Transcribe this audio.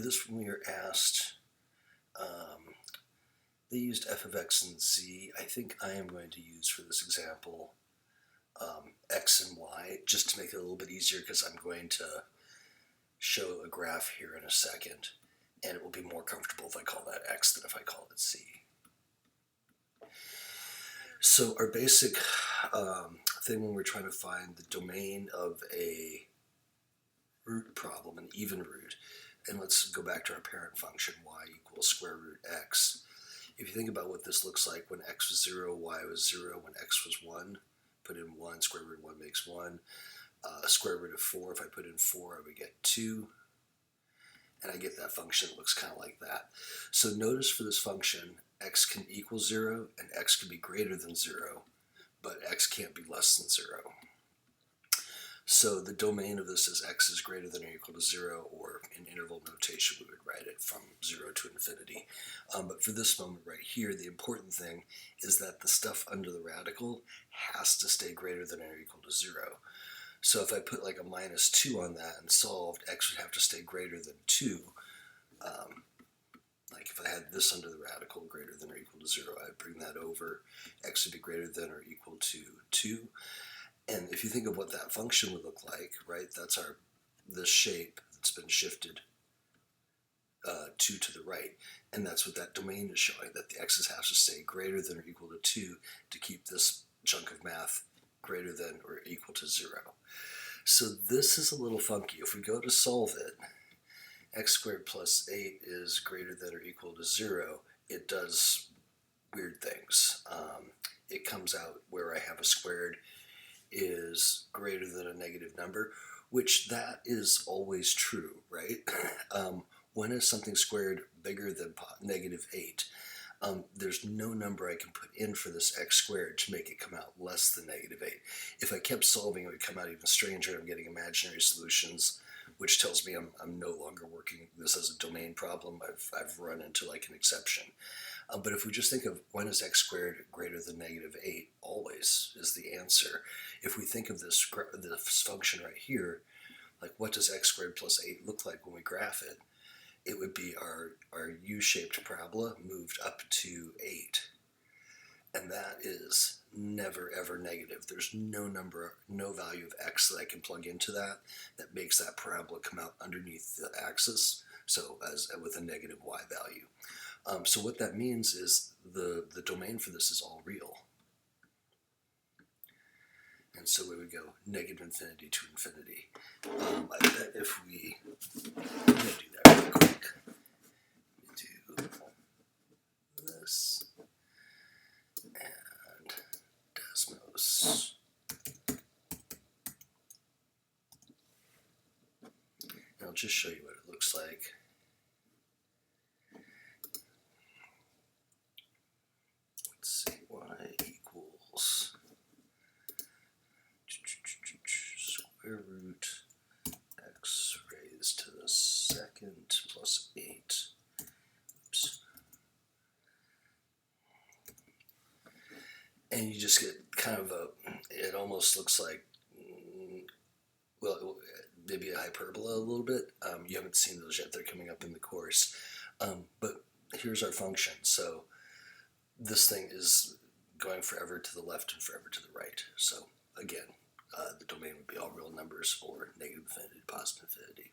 This when we were asked, they used f of x and z. I think I am going to use for this example x and y, just to make it a little bit easier, because I'm going to show a graph here in a second, and it will be more comfortable if I call that x than if I call it z. So our basic thing when we're trying to find the domain of a root problem, an even root, and let's go back to our parent function, y equals square root x. If you think about what this looks like when x was 0, y was 0, when x was 1, put in 1, square root of 1 makes 1. Square root of 4, if I put in 4, I would get 2. And I get that function that looks kind of like that. So notice for this function, x can equal 0 and x can be greater than 0, but x can't be less than 0. So the domain of this is x is greater than or equal to 0, or in interval notation we would write it from 0 to infinity. But for this moment right here, the important thing is that the stuff under the radical has to stay greater than or equal to 0. So if I put like a minus 2 on that and solved, x would have to stay greater than 2. Like if I had this under the radical greater than or equal to 0, I'd bring that over. X would be greater than or equal to 2. And if you think of what that function would look like, right, that's this shape that's been shifted 2 to the right. And that's what that domain is showing, that the x's have to stay greater than or equal to 2 to keep this chunk of math greater than or equal to 0. So this is a little funky. If we go to solve it, x squared plus 8 is greater than or equal to 0. It does weird things. It comes out where I have a squared is greater than a negative number, which that is always true, right? When is something squared bigger than negative 8? There's no number I can put in for this x squared to make it come out less than negative 8. If I kept solving, it would come out even stranger. I'm getting imaginary solutions, which tells me I'm no longer working this as a domain problem. I've run into like an exception. But if we just think of when is x squared greater than negative 8, always is the answer. If we think of this function right here, like what does x squared plus 8 look like when we graph it? It would be our U-shaped parabola moved up to 8. And that is never ever negative. There's no value of x that I can plug into that makes that parabola come out underneath the axis, so as with a negative y value. So what that means is the domain for this is all real. And so we would go negative infinity to infinity. I bet if I'm going to do that real quick. Do this and Desmos. And I'll just show you what it looks like. Let's see, y equals square root x raised to the second plus 8. Oops. And you just get kind of it almost looks like, well, maybe a hyperbola a little bit. You haven't seen those yet. They're coming up in the course. But here's our function. So this thing is going forever to the left and forever to the right. So again, the domain would be all real numbers or negative infinity to positive infinity.